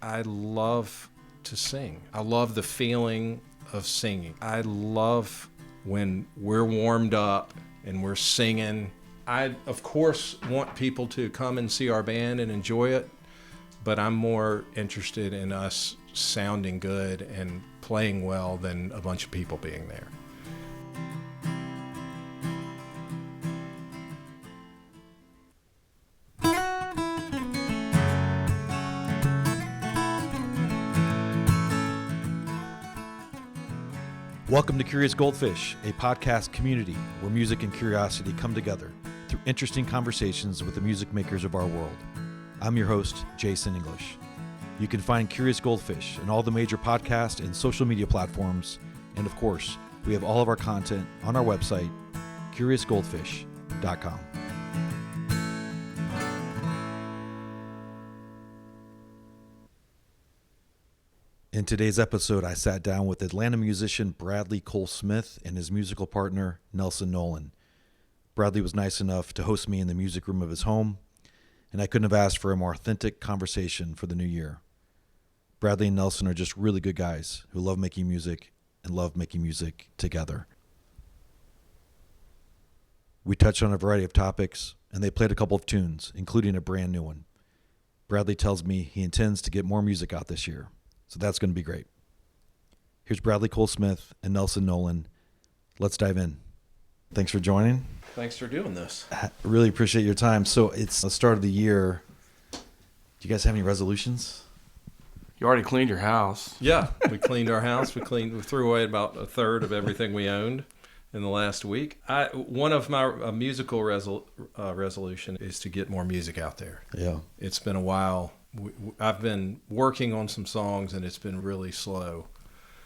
I love to sing. I love the feeling of singing. I love when we're warmed up and we're singing. I, of course, want people to come and see our band and enjoy it, but I'm more interested in us sounding good and playing well than a bunch of people being there. Welcome to Curious Goldfish, a podcast community where music and curiosity come together through interesting conversations with the music makers of our world. I'm your host, Jason English. You can find Curious Goldfish in all the major podcast and social media platforms, and of course, we have all of our content on our website, curiousgoldfish.com. In today's episode, I sat down with Atlanta musician Bradley Cole Smith and his musical partner, Nelson Nolan. Bradley was nice enough to host me in the music room of his home, and I couldn't have asked for a more authentic conversation for the new year. Bradley and Nelson are just really good guys who love making music and love making music together. We touched on a variety of topics, and they played a couple of tunes, including a brand new one. Bradley tells me he intends to get more music out this year. So that's going to be great. Here's Bradley Cole Smith and Nelson Nolan. Let's dive in. Thanks for joining. Thanks for doing this. I really appreciate your time. So it's the start of the year. Do you guys have any resolutions? You already cleaned your house. Yeah, we cleaned our house. We threw away about a third of everything we owned in the last week. One of my musical resolution is to get more music out there. Yeah. It's been a while. I've been working on some songs, and it's been really slow.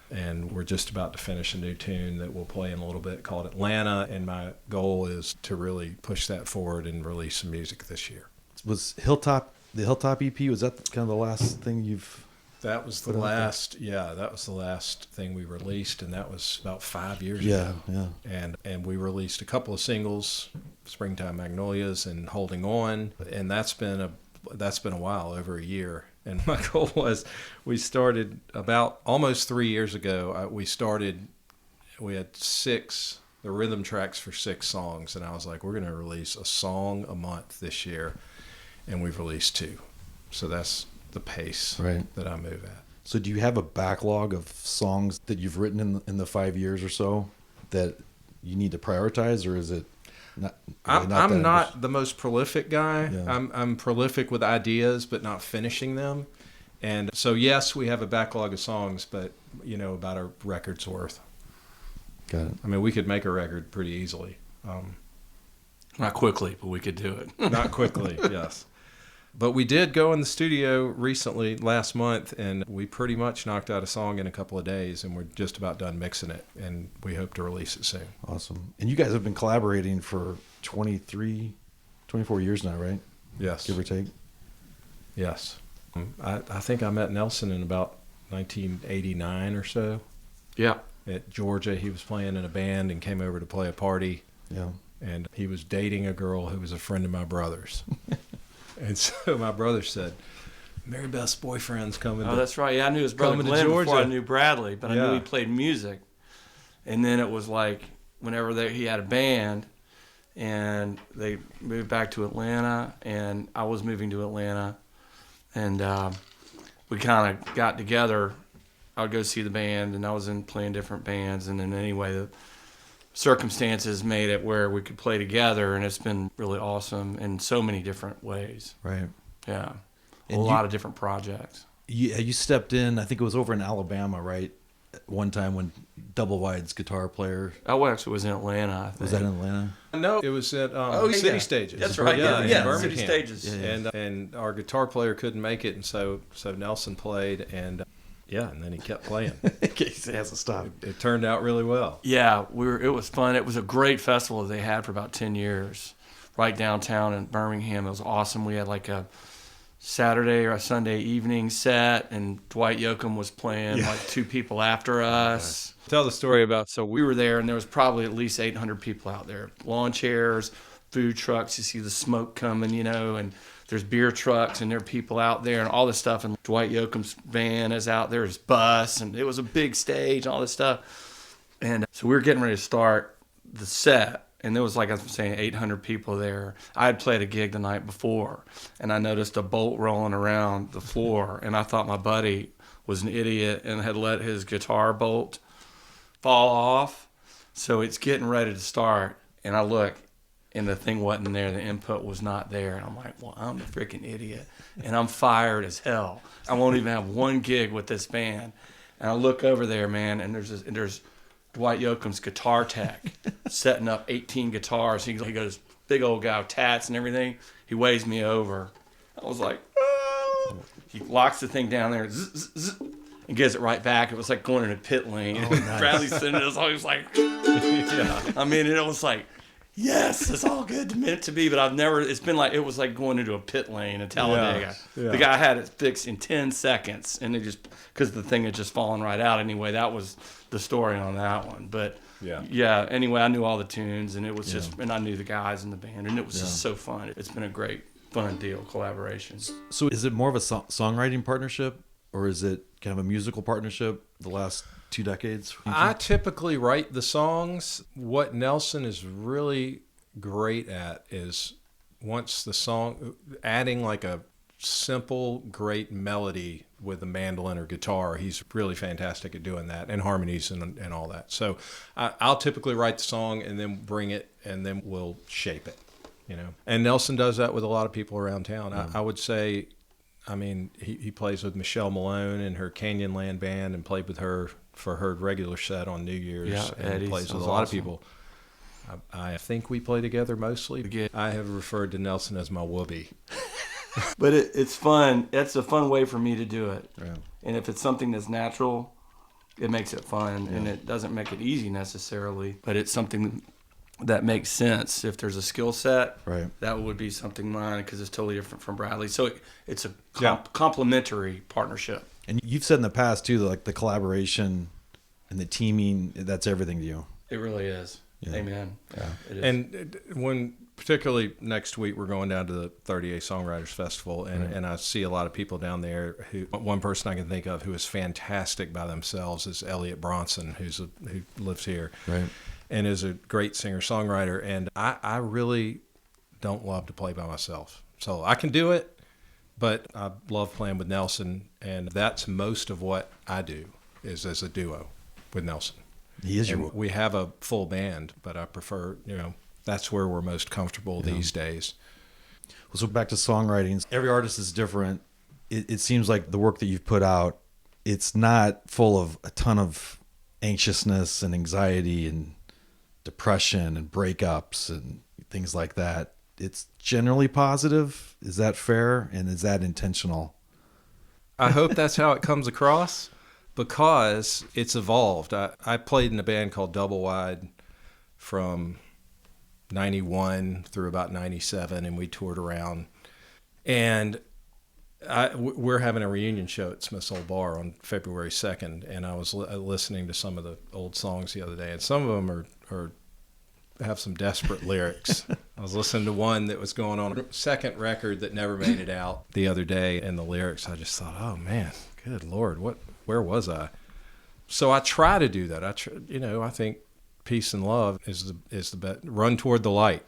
And we're just about to finish a new tune that we'll play in a little bit called Atlanta. And my goal is to really push that forward and release some music this year. Was the Hilltop EP, was that kind of the last thing you've... That was the last, that was the last thing we released, and that was about 5 years ago. Yeah. And we released a couple of singles, Springtime Magnolias and Holding On, and that's been a while, over a year. And my goal was, we started about almost 3 years ago. We had the rhythm tracks for 6 songs, and I was like, we're going to release a song a month this year, and we've released 2. So that's the pace that I move at. So do you have a backlog of songs that you've written in the 5 years or so that you need to prioritize, or is it not? I'm not the most prolific guy. Yeah. I'm prolific with ideas, but not finishing them. And so, yes, we have a backlog of songs, but about a record's worth. Got it. I mean, we could make a record pretty easily. Not quickly, but we could do it. Not quickly, yes. But we did go in the studio recently, last month, and we pretty much knocked out a song in a couple of days, and we're just about done mixing it, and we hope to release it soon. Awesome. And you guys have been collaborating for 24 years now, right? Yes. Give or take? Yes. I think I met Nelson in about 1989 or so. Yeah. At Georgia, he was playing in a band and came over to play a party. Yeah. And he was dating a girl who was a friend of my brother's. And so my brother said, Mary Beth's boyfriend's coming. Oh, that's right. Yeah, I knew his brother Glenn before I knew Bradley, but I knew he played music. And then it was like whenever he had a band, and they moved back to Atlanta, and I was moving to Atlanta, and we kind of got together. I would go see the band, and I was playing different bands, and then anyway, the circumstances made it where we could play together, and it's been really awesome in so many different ways. Right. Yeah. And a lot of different projects. You stepped in, I think it was over in Alabama, right? One time when Double Wide's guitar player... Oh, actually, it was in Atlanta, I think. Was that in Atlanta? No, it was at City Stages. That's right. Yeah, City Stages. Yeah. And our guitar player couldn't make it, and so Nelson played, and and then he kept playing. He hasn't stopped. It turned out really well. Yeah, it was fun. It was a great festival that they had for about 10 years, right downtown in Birmingham. It was awesome. We had like a Saturday or a Sunday evening set, and Dwight Yoakam was playing like 2 people after us. Tell the story about, so we were there, and there was probably at least 800 people out there. Lawn chairs, food trucks, you see the smoke coming, and there's beer trucks and there are people out there and all this stuff. And Dwight Yoakam's van is out there, his bus, and it was a big stage and all this stuff. And so we were getting ready to start the set. And there was, like I was saying, 800 people there. I had played a gig the night before, and I noticed a bolt rolling around the floor, and I thought my buddy was an idiot and had let his guitar bolt fall off. So it's getting ready to start, and I look, and the thing wasn't there. The input was not there. And I'm like, well, I'm a freaking idiot, and I'm fired as hell. I won't even have one gig with this band. And I look over there, man, and there's Dwight Yoakam's guitar tech setting up 18 guitars. He goes, big old guy with tats and everything. He waves me over. I was like, oh. He locks the thing down there and gives it right back. It was like going in a pit lane. Oh, nice. Bradley's sitting there, so he was like, yeah. I mean, it was like, yes, it's all good meant to be, but I've never, it's been like, it was like going into a pit lane in Talladega. Yeah. The guy had it fixed in 10 seconds, and it just, because the thing had just fallen right out anyway. That was the story on that one. But yeah, anyway, I knew all the tunes, and it was just, and I knew the guys in the band, and it was just so fun. It's been a great, fun deal, collaboration. So is it more of a songwriting partnership, or is it kind of a musical partnership the last 2 decades? I typically write the songs. What Nelson is really great at is once the song, adding like a simple, great melody with a mandolin or guitar. He's really fantastic at doing that, and harmonies and all that. So I'll typically write the song and then bring it, and then we'll shape it, And Nelson does that with a lot of people around town. I would say, I mean, he plays with Michelle Malone and her Canyonland band, and played with her for her regular set on New Year's. Yeah, and Eddie plays with a lot of people. I think we play together mostly. I have referred to Nelson as my whoopee. But it's fun. It's a fun way for me to do it. Yeah. And if it's something that's natural, it makes it fun. Yeah. And it doesn't make it easy necessarily, but it's something that makes sense. If there's a skill set, that would be something mine, because it's totally different from Bradley. So it's a complementary partnership. And you've said in the past too, like the collaboration and the teaming, that's everything to you. It really is. Yeah. Amen. Yeah. It is. And when, particularly next week, we're going down to the 30A Songwriters Festival, and I see a lot of people down there. One person I can think of who is fantastic by themselves is Elliot Bronson, who lives here, and is a great singer-songwriter. And I really don't love to play by myself. So I can do it, but I love playing with Nelson, and that's most of what I do is as a duo with Nelson. He is we have a full band, but I prefer, that's where we're most comfortable these days. Well, so back to songwriting. Every artist is different. It seems like the work that you've put out, it's not full of a ton of anxiousness and anxiety and depression and breakups and things like that. It's generally positive. Is that fair? And is that intentional? I hope that's how it comes across, because it's evolved. I played in a band called Double Wide from 91 through about 97, and we toured around. And we're having a reunion show at Smith's Old Bar on February 2nd, and I was listening to some of the old songs the other day, and some of them have some desperate lyrics. I was listening to one that was going on a second record that never made it out the other day, and the lyrics, I just thought, oh man, good Lord, where was I? So I try to do that. I think peace and love is the best. Run toward the light,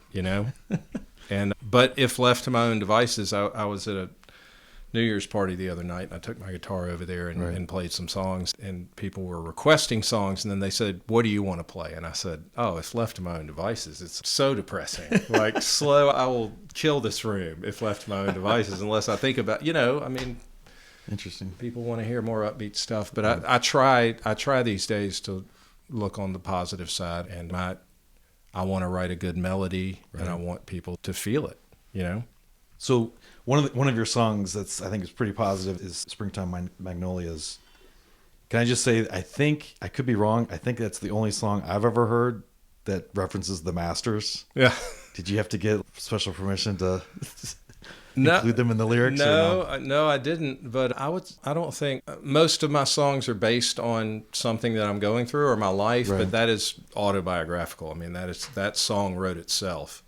but if left to my own devices, I was at a New Year's party the other night, and I took my guitar over there and played some songs, and people were requesting songs, and then they said, what do you want to play? And I said, if left to my own devices, it's so depressing. Like, slow, I will kill this room if left to my own devices, unless I think about, Interesting. People want to hear more upbeat stuff, but I try these days to look on the positive side, and I want to write a good melody, and I want people to feel it, So one of your songs that's, I think, is pretty positive is Springtime Magnolias. Can I just say, I could be wrong. I think that's the only song I've ever heard that references the Masters. Yeah. Did you have to get special permission to include them in the lyrics? No, I didn't. But I don't think most of my songs are based on something that I'm going through or my life, but that is autobiographical. I mean, that song wrote itself.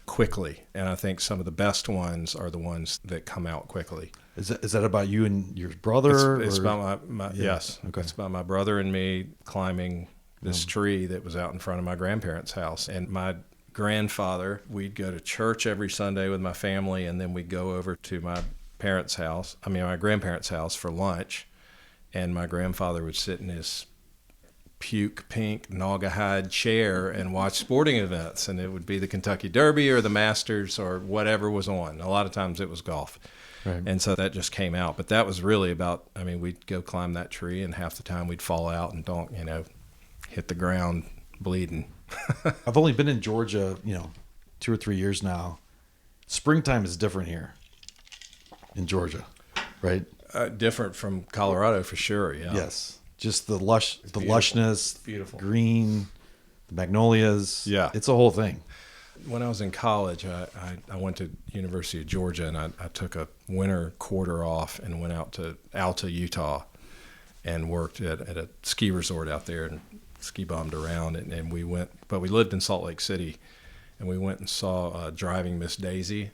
quickly. And I think some of the best ones are the ones that come out quickly. Is that about you and your brother? It's about my yes. Okay. It's about my brother and me climbing this tree that was out in front of my grandparents' house. And my grandfather, we'd go to church every Sunday with my family, and then we'd go over to my grandparents' house for lunch. And my grandfather would sit in his puke pink Naugahyde chair and watch sporting events, and it would be the Kentucky Derby or the Masters or whatever was on. A lot of times it was golf. Right. And so that just came out. But that was really about, we'd go climb that tree, and half the time we'd fall out and hit the ground bleeding. I've only been in Georgia, 2 or 3 years now. Springtime is different here in Georgia, right? Different from Colorado for sure, yeah. Yes. Just the lushness, beautiful green, the magnolias. Yeah. It's a whole thing. When I was in college, I went to University of Georgia, and I took a winter quarter off and went out to Alta, Utah, and worked at a ski resort out there and ski bombed around. And we went, but we lived in Salt Lake City, and we went and saw Driving Miss Daisy.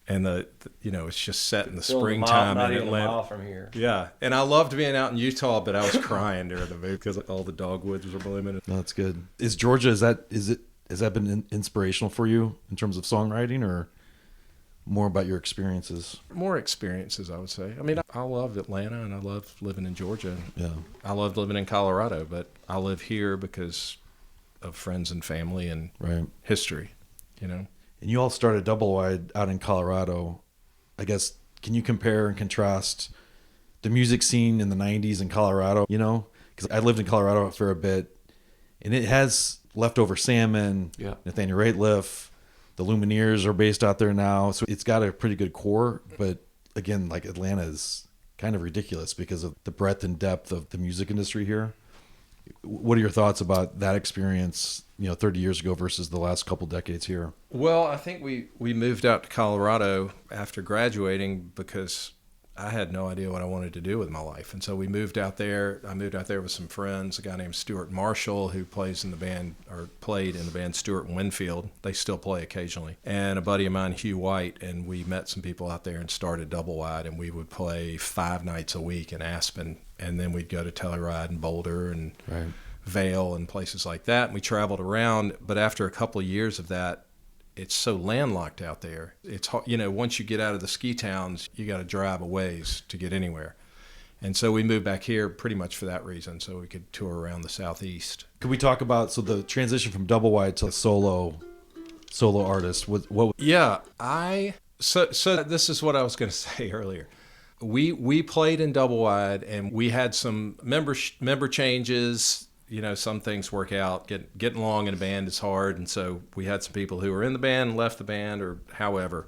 And it's just set in the springtime not in even Atlanta. a mile from here. Yeah, and I loved being out in Utah, but I was crying during the movie because all the dogwoods were blooming. No, that's good. Is Georgia? Has that been inspirational for you in terms of songwriting, or more about your experiences? More experiences, I would say. I love Atlanta, and I love living in Georgia. Yeah, I loved living in Colorado, but I live here because of friends and family and history. And you all started Double Wide out in Colorado. I guess, can you compare and contrast the music scene in the 90s in Colorado? Because I lived in Colorado for a bit, and it has Leftover Salmon, Nathaniel Rateliff, the Lumineers are based out there now. So it's got a pretty good core. But again, like Atlanta is kind of ridiculous because of the breadth and depth of the music industry here. What are your thoughts about that experience, 30 years ago versus the last couple decades here? Well, I think we moved out to Colorado after graduating because I had no idea what I wanted to do with my life. And so we moved out there. I moved out there with some friends, a guy named Stuart Marshall, who played in the band Stuart and Winfield. They still play occasionally. And a buddy of mine, Hugh White, and we met some people out there and started Double Wide, and we would play 5 nights a week in Aspen. And then we'd go to Telluride and Boulder and Vail and places like that. And we traveled around. But after a couple of years of that, it's so landlocked out there. It's hard, once you get out of the ski towns, you got to drive a ways to get anywhere. And so we moved back here pretty much for that reason, so we could tour around the Southeast. Could we talk about the transition from Double Wide to solo artist? What? Yeah, so this is what I was going to say earlier. We played in Double Wide, and we had some member changes. Some things work out. Getting along in a band is hard, and so we had some people who were in the band, left the band, or however.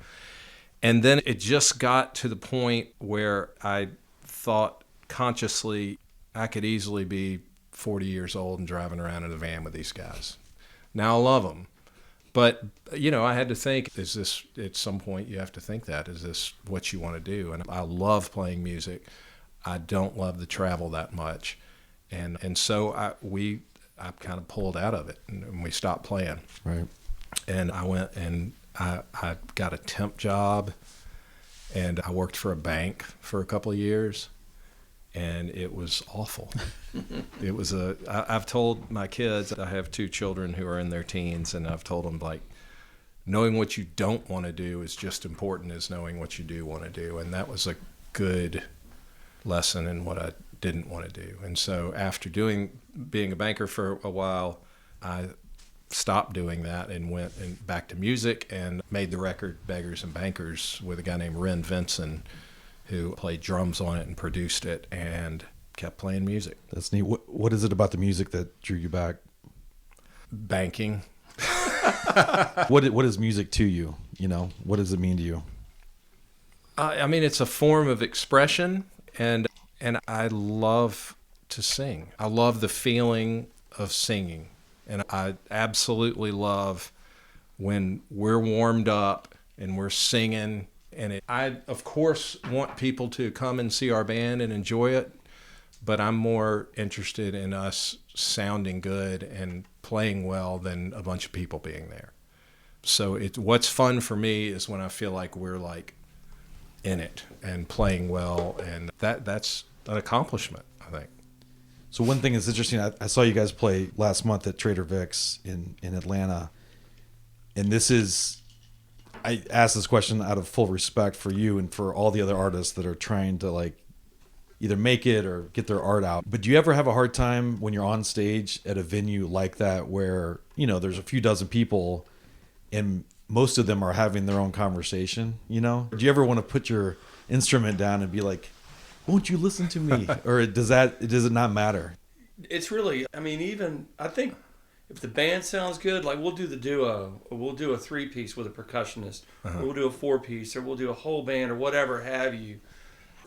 And then it just got to the point where I thought consciously I could easily be 40 years old and driving around in a van with these guys. Now I love them, but I had to think: is this at some point you have to think that is this what you want to do? And I love playing music. I don't love the travel that much. And so I kind of pulled out of it, and we stopped playing. Right. And I went and I got a temp job, and I worked for a bank for a couple of years, and it was awful. It was I've told my kids, I have 2 children who are in their teens, and I've told them, knowing what you don't want to do is just important as knowing what you do want to do. And that was a good lesson in what I didn't want to do. And so after being a banker for a while, I stopped doing that and went back to music and made the record Beggars and Bankers with a guy named Ren Vinson, who played drums on it and produced it and kept playing music. That's neat. What is it about the music that drew you back? Banking. What is music to you? What does it mean to you? It's a form of expression, and I love to sing. I love the feeling of singing. And I absolutely love when we're warmed up and we're singing. And I, of course, want people to come and see our band and enjoy it, but I'm more interested in us sounding good and playing well than a bunch of people being there. So what's fun for me is when I feel like we're like in it and playing well, and that's an accomplishment, I think. So one thing that's interesting, I saw you guys play last month at Trader Vic's in Atlanta, and I asked this question out of full respect for you and for all the other artists that are trying to like either make it or get their art out. But do you ever have a hard time when you're on stage at a venue like that where, there's a few dozen people and most of them are having their own conversation, Do you ever want to put your instrument down and be like, won't you listen to me? Or does it not matter? It's really, even, I think if the band sounds good, like we'll do the duo, or we'll do a 3-piece with a percussionist, or we'll do a 4-piece, or we'll do a whole band, or whatever have you.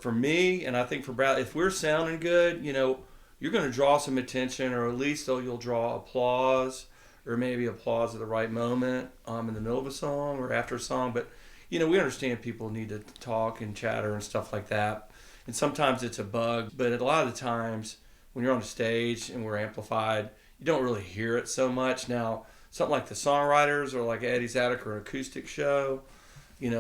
For me, and I think for Brad, if we're sounding good, you're going to draw some attention, or at least you'll draw applause, or maybe applause at the right moment in the middle of a song or after a song. But, we understand people need to talk and chatter and stuff like that. And sometimes it's a bug, but a lot of the times when you're on the stage and we're amplified, you don't really hear it so much. Now, something like the songwriters or like Eddie's Attic or acoustic show,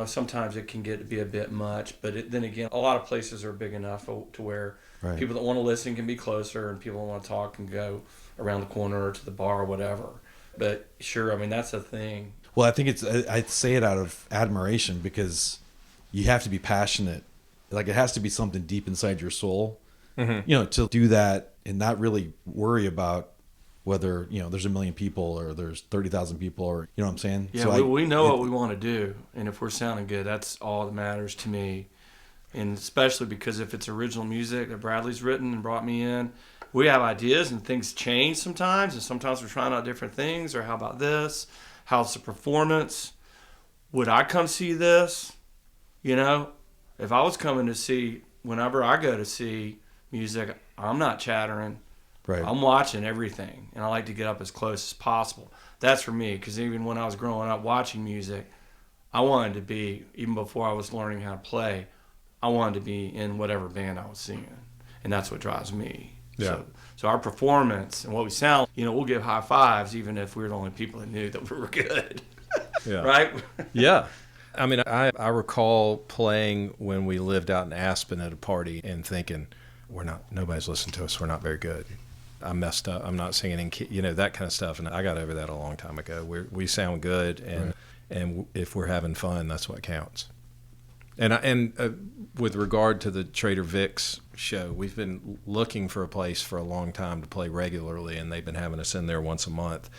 sometimes it can get to be a bit much. But then again, a lot of places are big enough to where people that want to listen can be closer, and people that want to talk can go around the corner or to the bar or whatever. But sure, that's a thing. Well, I think I'd say it out of admiration because you have to be passionate. Like it has to be something deep inside your soul, to do that and not really worry about whether, there's 1 million people or there's 30,000 people or, you know what I'm saying? Yeah, so we know what we want to do. And if we're sounding good, that's all that matters to me. And especially because if it's original music that Bradley's written and brought me in, we have ideas and things change sometimes. And sometimes we're trying out different things. Or how about this? How's the performance? Would I come see this? If I was coming to see, whenever I go to see music, I'm not chattering. Right. I'm watching everything, and I like to get up as close as possible. That's for me, because even when I was growing up watching music, I wanted to be, even before I was learning how to play, I wanted to be in whatever band I was singing, and that's what drives me. Yeah. So our performance and what we sound, we'll give high fives even if we're the only people that knew that we were good. Yeah. Right? Yeah. I recall playing when we lived out in Aspen at a party and thinking, nobody's listening to us. We're not very good. I messed up. I'm not singing in key, that kind of stuff. And I got over that a long time ago. We sound good, and if we're having fun, that's what counts. And with regard to the Trader Vic's show, we've been looking for a place for a long time to play regularly, and they've been having us in there once a month.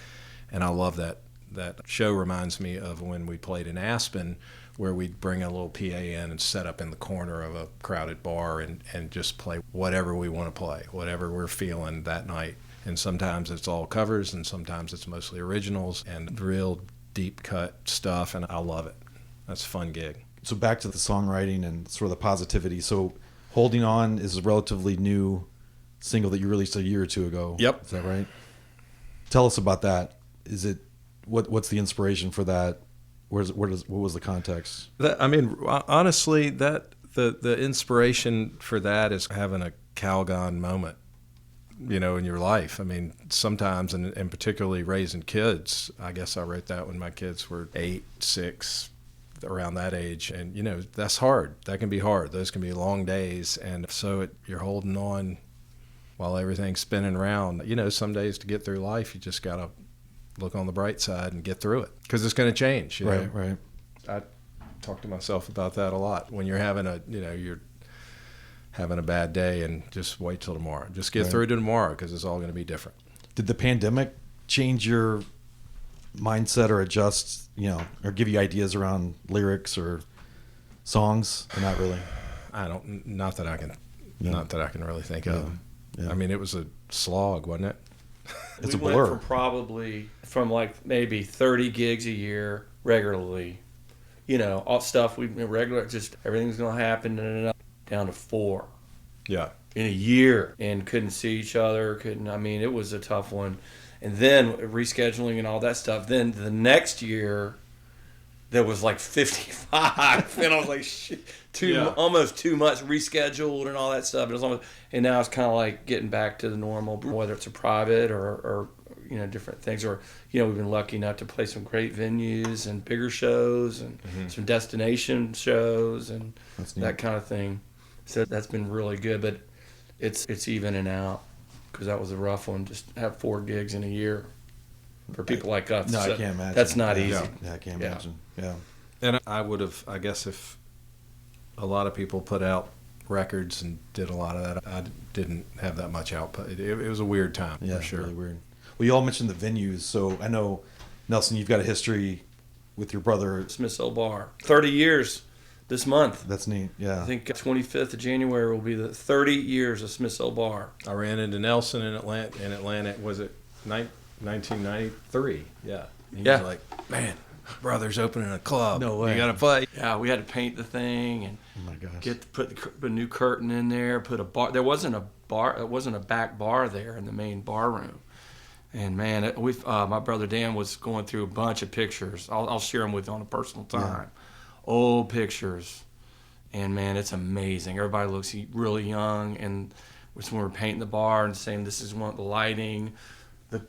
And I love that. That show reminds me of when we played in Aspen, where we'd bring a little PA in and set up in the corner of a crowded bar and just play whatever we want to play, whatever we're feeling that night. And sometimes it's all covers, and sometimes it's mostly originals and real deep cut stuff, and I love it. That's a fun gig. So back to the songwriting and sort of the positivity. So Holding On is a relatively new single that you released a year or two ago. Yep. Is that right? Tell us about that. Is it what's the inspiration for that? What was the context? Honestly, that the inspiration for that is having a Calgon moment, in your life. Sometimes, and particularly raising kids. I guess I wrote that when my kids were 8, 6, around that age, and that's hard. That can be hard. Those can be long days, and so you're holding on while everything's spinning around. Some days to get through life, you just gotta look on the bright side and get through it, because it's going to change. Right. I talk to myself about that a lot. When you're having you're having a bad day, and just wait till tomorrow. Just get through to tomorrow, because it's all going to be different. Did the pandemic change your mindset or adjust, or give you ideas around lyrics or songs? Or not really? Not that I can really think of. Yeah. It was a slog, wasn't it? It's a blur. We went from like maybe 30 gigs a year regularly, all stuff we regular, just everything's going to happen, down to 4. Yeah. In a year, and couldn't see each other. It was a tough one. And then rescheduling and all that stuff. Then the next year, there was like 55, and I was like, shit, almost too much rescheduled and all that stuff. And now it's kind of like getting back to the normal, whether it's a private or different things. Or, we've been lucky enough to play some great venues and bigger shows and some destination shows and that kind of thing. So that's been really good, but it's evening out, because that was a rough one. Just have 4 gigs in a year for people like us. No, so I can't imagine. That's not easy. Yeah, I can't imagine. Yeah. And I guess if a lot of people put out records and did a lot of that, I didn't have that much output. It was a weird time, for sure. Really weird. Well, you all mentioned the venues, so I know, Nelson, you've got a history with your brother. Smith's Old Bar. 30 years this month. That's neat, yeah. I think 25th of January will be the 30 years of Smith's Old Bar. I ran into Nelson in Atlanta, was it 1993? Yeah. He was like, man, brother's opening a club. No way. You got to play. Yeah, we had to paint the thing and Oh my gosh. put a new curtain in there, put a bar. There wasn't a bar. It wasn't a back bar there in the main bar room. And man, my brother Dan was going through a bunch of pictures. I'll share them with you on a personal time. Old pictures, and man, it's amazing. Everybody looks really young, and when we were painting the bar and saying this is the lighting,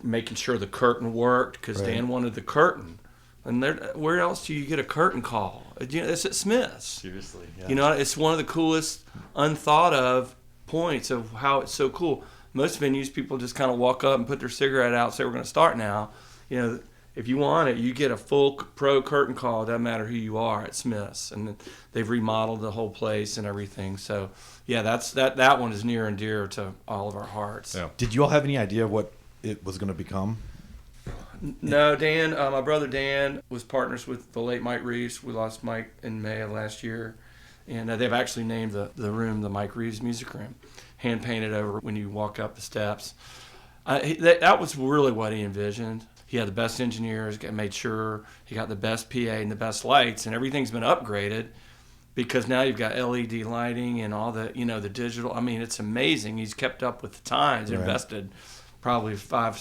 making sure the curtain worked, because Dan wanted the curtain. And where else do you get a curtain call? It's at Smith's. Seriously, yeah. It's one of the coolest, unthought of points of how it's so cool. Most venues, people just kind of walk up and put their cigarette out and say, we're going to start now. If you want it, you get a full pro curtain call. It doesn't matter who you are at Smith's. And they've remodeled the whole place and everything. So, yeah, that one is near and dear to all of our hearts. Yeah. Did you all have any idea what it was going to become? No, Dan, my brother Dan was partners with the late Mike Reeves. We lost Mike in May of last year. And they've actually named the room the Mike Reeves Music Room. Hand painted over when you walk up the steps. That was really what he envisioned. He had the best engineers, made sure he got the best PA and the best lights, and everything's been upgraded because now you've got LED lighting and all the digital. I mean, it's amazing. He's kept up with the times. Right. Invested probably 5 or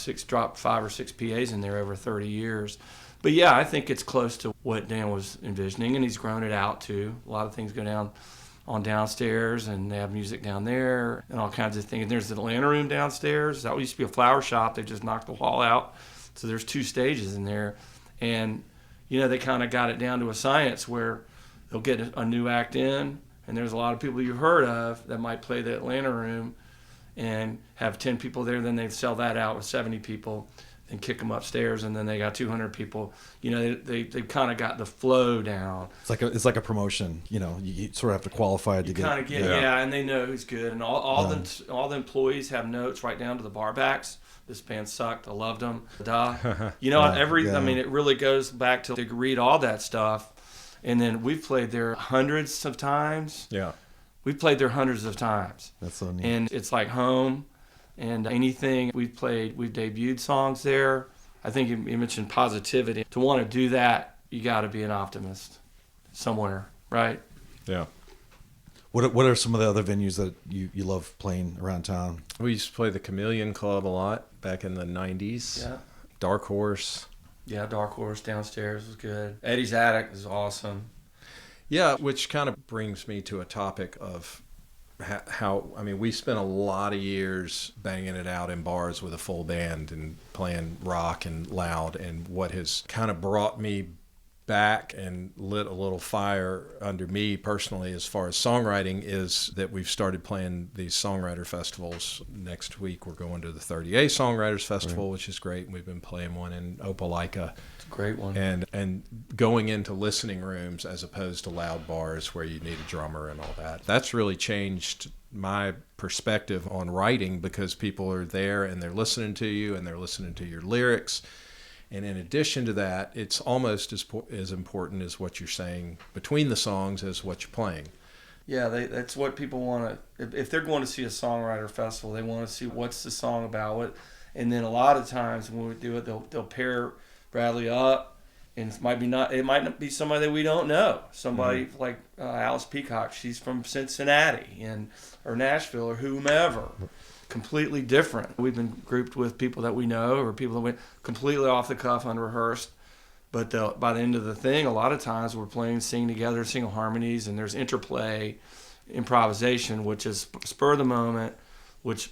6 PAs in there over 30 years. But yeah, I think it's close to what Dan was envisioning, and he's grown it out too. A lot of things go down on downstairs, and they have music down there and all kinds of things. And there's the Atlanta room downstairs. That used to be a flower shop. They just knocked the wall out. So there's 2 stages in there. And, they kind of got it down to a science where they'll get a new act in, and there's a lot of people you've heard of that might play the Atlanta room and have 10 people there. Then they sell that out with 70 people and kick them upstairs, and then they got 200 people. They kind of got the flow down. It's like a promotion. You sort of have to qualify to you get. Kind of get and they know who's good, and all the employees have notes right down to the bar backs. This band sucked. I loved them. I mean, it really goes back to read all that stuff, and then we've played there hundreds of times. Yeah, we've played there hundreds of times. That's so neat. And it's like home. And anything we've debuted songs there. I think you mentioned positivity. To want to do that, you got to be an optimist somewhere, right? Yeah. What are some of the other venues that you love playing around town? We used to play the Chameleon Club a lot back in the 90s. Yeah. Dark Horse. Yeah, Dark Horse downstairs was good. Eddie's Attic is awesome. Yeah, which kind of brings me to a topic of how we spent a lot of years banging it out in bars with a full band and playing rock and loud, and what has kind of brought me back and lit a little fire under me personally as far as songwriting is that we've started playing these songwriter festivals. Next week we're going to the 30A Songwriters Festival, which is great. We've been playing one in Opelika. It's a great one. And going into listening rooms as opposed to loud bars where you need a drummer and all that. That's really changed my perspective on writing, because people are there and they're listening to you and they're listening to your lyrics. And in addition to that, it's almost as important as what you're saying between the songs as what you're playing. Yeah, that's what people want to. If they're going to see a songwriter festival, they want to see what's the song about. And then a lot of times when we do it, they'll pair Bradley up, and it might not be somebody that we don't know. Somebody like Alice Peacock. She's from Cincinnati or Nashville or whomever. Completely different. We've been grouped with people that we know or people that went completely off the cuff, unrehearsed. But by the end of the thing, a lot of times we're singing together, singing harmonies, and there's interplay, improvisation, which is spur of the moment, which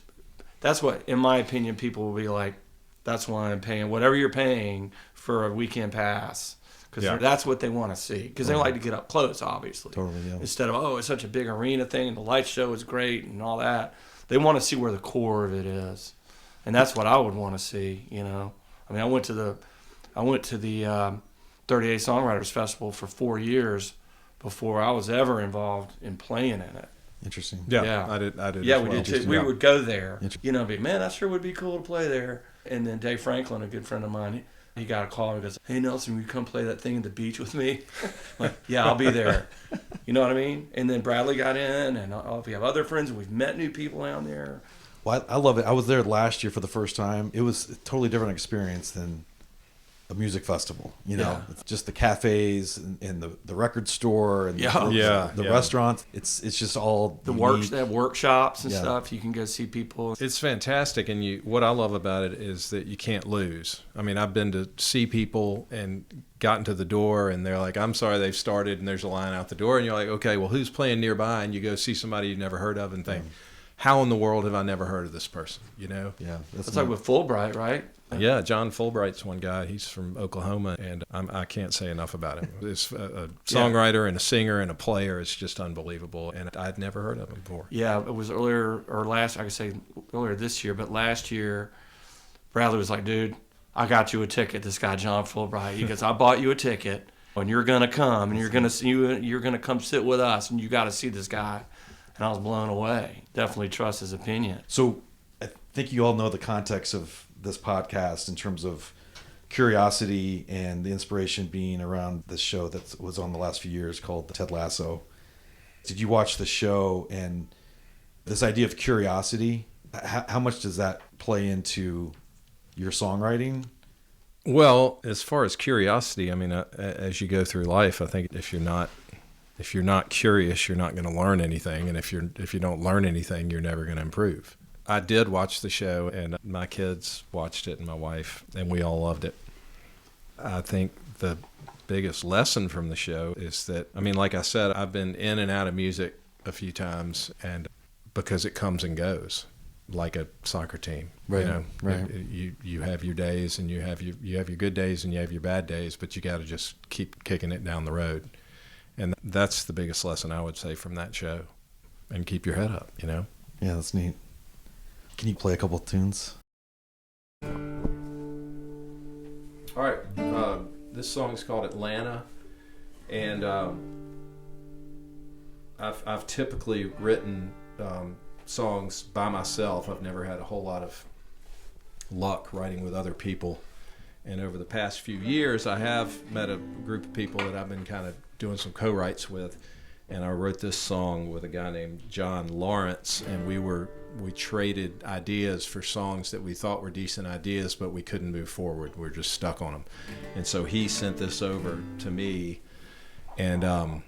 that's what, in my opinion, people will be like, That's why I'm paying whatever you're paying for a weekend pass. Because that's what they want to see. Because they like to get up close, obviously. Totally, yeah. Instead of, it's such a big arena thing, and the light show is great and all that. They want to see where the core of it is. And that's what I would want to see, you know. I mean, I went to the 38 Songwriters Festival for 4 years before I was ever involved in playing in it. Interesting. Yeah. I did. Yeah, we did too. We would go there. You know, man, that sure would be cool to play there. And then Dave Franklin, a good friend of mine, he got a call and goes, "Hey, Nelson, will you come play that thing at the beach with me?" I'm like, yeah, I'll be there. You know what I mean? And then Bradley got in, and we have other friends, and we've met new people down there. Well, I love it. I was there last year for the first time. It was a totally different experience than a music festival. You know, it's just the cafes and the record store and the restaurants. It's just all they have workshops and stuff. You can go see people. It's fantastic, and what I love about it is that you can't lose. I mean, I've been to see people and gotten to the door, and they're like, "I'm sorry, they've started," and there's a line out the door, and you're like, "Okay, well, who's playing nearby?" And you go see somebody you've never heard of, and think, "How in the world have I never heard of this person?" You know? Yeah, that's like with Fulbright, right? Yeah, John Fulbright's one guy. He's from Oklahoma, and I can't say enough about him. He's a songwriter and a singer and a player. It's just unbelievable, and I'd never heard of him before. Yeah, it was earlier this year, but last year, Bradley was like, "Dude, I got you a ticket." This guy, John Fulbright, he goes, "I bought you a ticket, and you're gonna come, and you're gonna come sit with us, and you got to see this guy." And I was blown away. Definitely trust his opinion. So I think you all know the context of this podcast in terms of curiosity and the inspiration being around this show that was on the last few years called Ted Lasso. Did you watch the show, and this idea of curiosity, how much does that play into your songwriting? Well, as far as curiosity, I mean, as you go through life, I think if you're not curious, you're not going to learn anything, and if you don't learn anything, you're never going to improve. I did watch the show, and my kids watched it, and my wife, and we all loved it. I think the biggest lesson from the show is that, I mean, like I said, I've been in and out of music a few times, and because it comes and goes, like a soccer team. Right. You know, right. You have your days, and you have your good days, and you have your bad days, but you got to just keep kicking it down the road. And that's the biggest lesson I would say from that show. And keep your head up, you know? Yeah, that's neat. Can you play a couple of tunes? All right. This song is called Atlanta. And I've typically written songs by myself. I've never had a whole lot of luck writing with other people. And over the past few years, I have met a group of people that I've been kind of doing some co-writes with, and I wrote this song with a guy named John Lawrence, and we traded ideas for songs that we thought were decent ideas, but we couldn't move forward. We're just stuck on them. And so he sent this over to me, and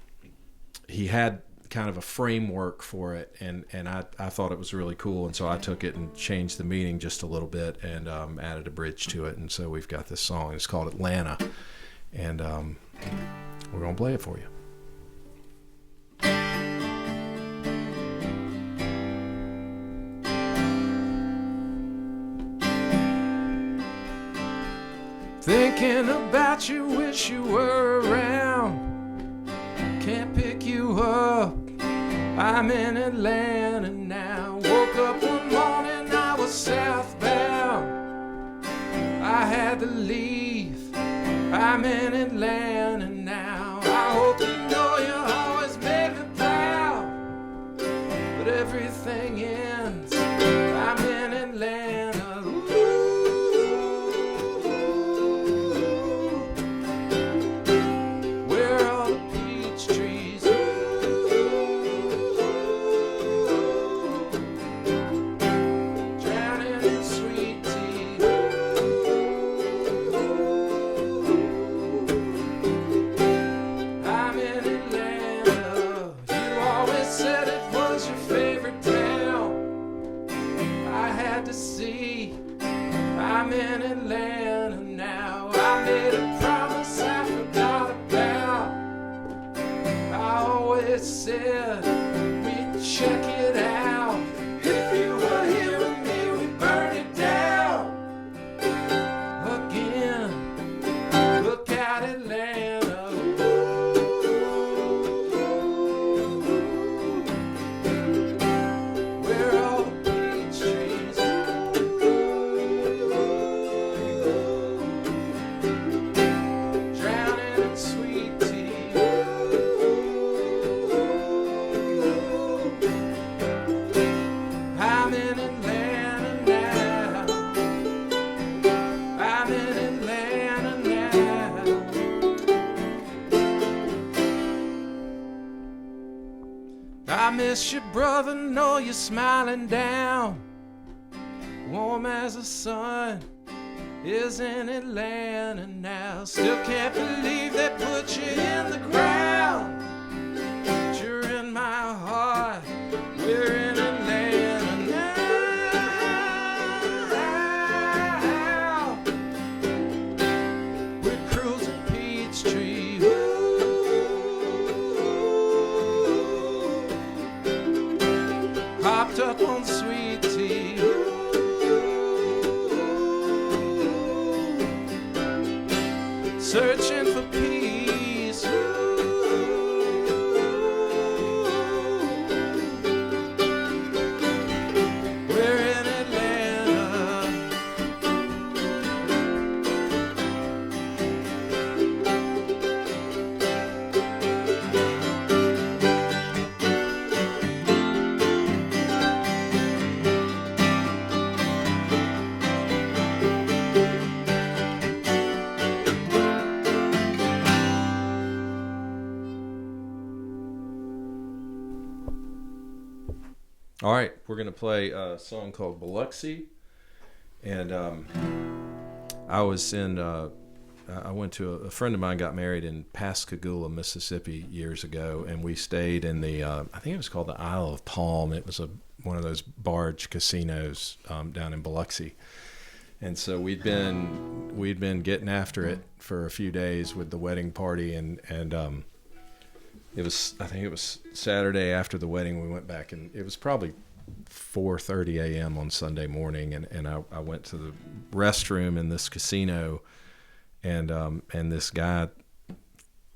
he had kind of a framework for it, and I thought it was really cool, and so I took it and changed the meaning just a little bit and added a bridge to it, and so we've got this song. It's called Atlanta, and we're going to play it for you. Thinking about you, wish you were around. Can't pick you up, I'm in Atlanta now. Woke up one morning, I was southbound. I had to leave, I'm in Atlanta now. I hope you know you always made me proud, but everything ends, I'm in Atlanta. I'm in Atlanta now. I made a promise I forgot about. I always said we'd check it out. If you were here with me, we'd burn it down. miss you, brother, know you're smiling down. Warm as the sun is in Atlanta now. Still can't believe they put you in the ground. But you're in my heart, we're in Atlanta now. We're cruising Peachtree, hopped up on sweet tea. Searching for peace. We're in Atlanta. All right, we're going to play a song called Biloxi. And I went to a friend of mine got married in Pascagoula, Mississippi years ago, and we stayed in the, I think it was called the Isle of Palm. It was one of those barge casinos down in Biloxi. And so we'd been getting after it for a few days with the wedding party, and I think it was Saturday after the wedding. We went back, and it was probably 4:30 a.m. on Sunday morning, and I went to the restroom in this casino, and this guy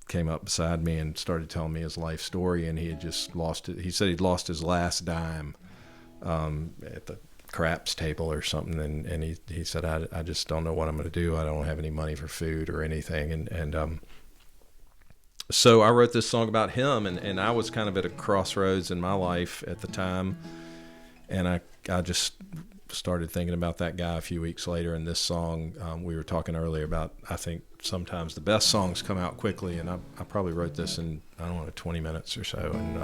came up beside me and started telling me his life story, and he had just lost it. He said he'd lost his last dime at the craps table or something, and he said, I just don't know what I'm going to do. I don't have any money for food or anything, and so I wrote this song about him, and I was kind of at a crossroads in my life at the time, and I just started thinking about that guy a few weeks later. And this song, we were talking earlier about, I think sometimes the best songs come out quickly, and I probably wrote this in, I don't know, 20 minutes or so, and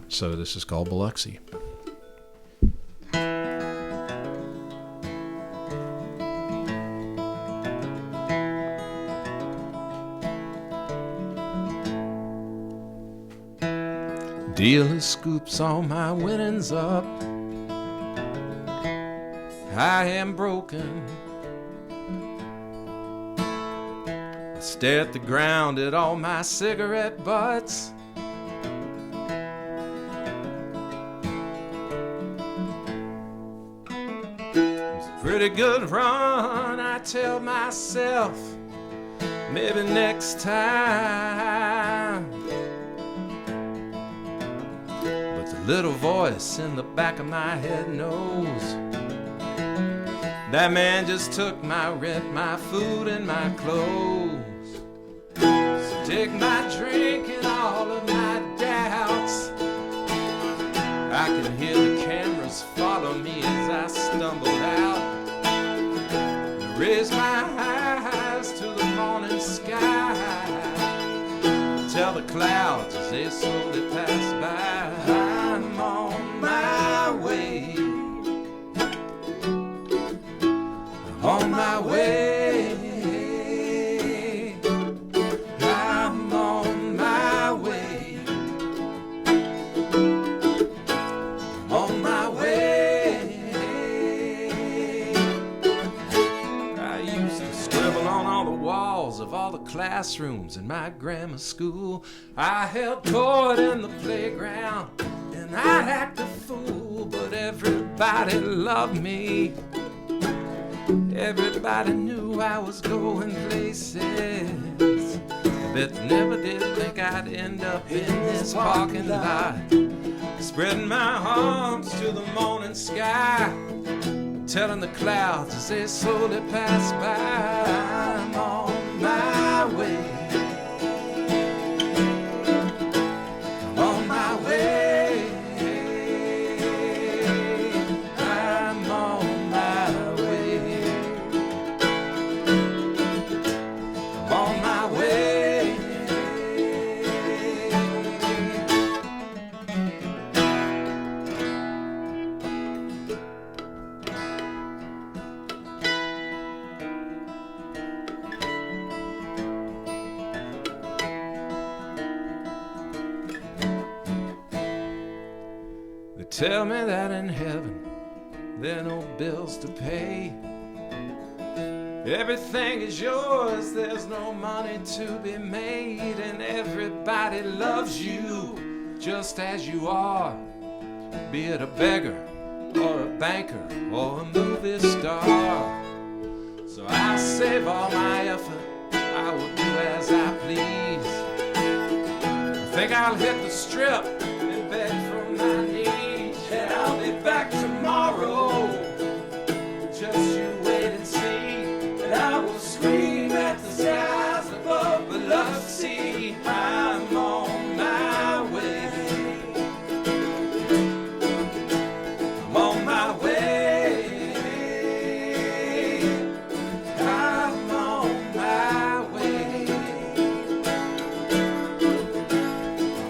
so this is called Biloxi. Dealer scoops all my winnings up. I am broken. I stare at the ground at all my cigarette butts. It's a pretty good run, I tell myself. Maybe next time. Little voice in the back of my head knows that man just took my rent, my food, and my clothes. So take my drink and all of my doubts. I can hear the cameras follow me as I stumble out. Raise my eyes to the morning sky. Tell the clouds as they slowly pass by. I'm on my way. On my way. I'm on my way. On my way. I used to scribble on all the walls of all the classrooms in my grammar school. I held court in the playground, and I'd act a fool, but everybody loved me. Everybody knew I was going places. I bet they never did think I'd end up in this parking lot, spreading my arms to the morning sky, telling the clouds as they slowly pass by. I'm on my way. On my way. I'm on my way. I'm on my way. tell me that in heaven there are no bills to pay. Everything is yours, there's no money to be made, and everybody loves you just as you are, be it a beggar or a banker or a movie star. So I save all my effort, I will do as I please. I think I'll hit the strip and beg from my knees, and I'll be back tomorrow. Just you wait and see, and I will scream at the skies above below. See, I'm on my way. I'm on my way. I'm on my way.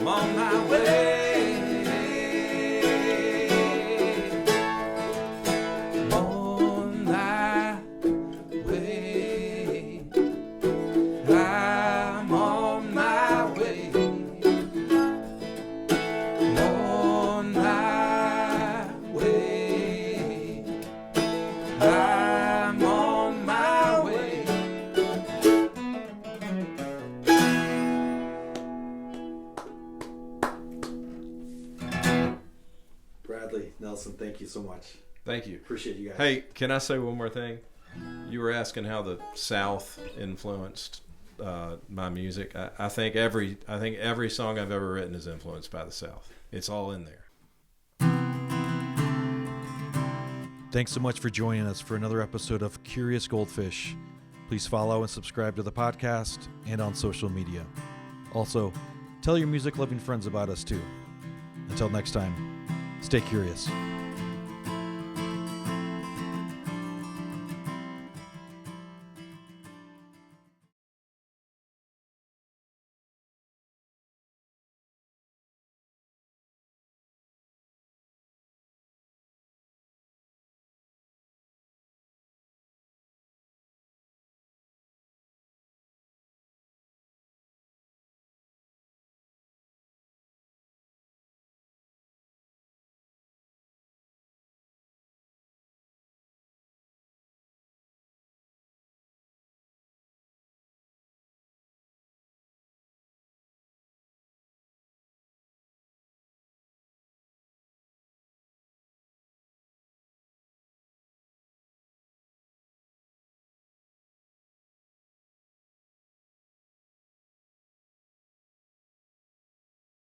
I'm on my way. Nelson, thank you so much. Thank you. Appreciate you guys. Hey, can I say one more thing? You were asking how the South influenced my music. I think every song I've ever written is influenced by the South. It's all in there. Thanks so much for joining us for another episode of Curious Goldfish. Please follow and subscribe to the podcast and on social media. Also, tell your music-loving friends about us too. Until next time, stay curious.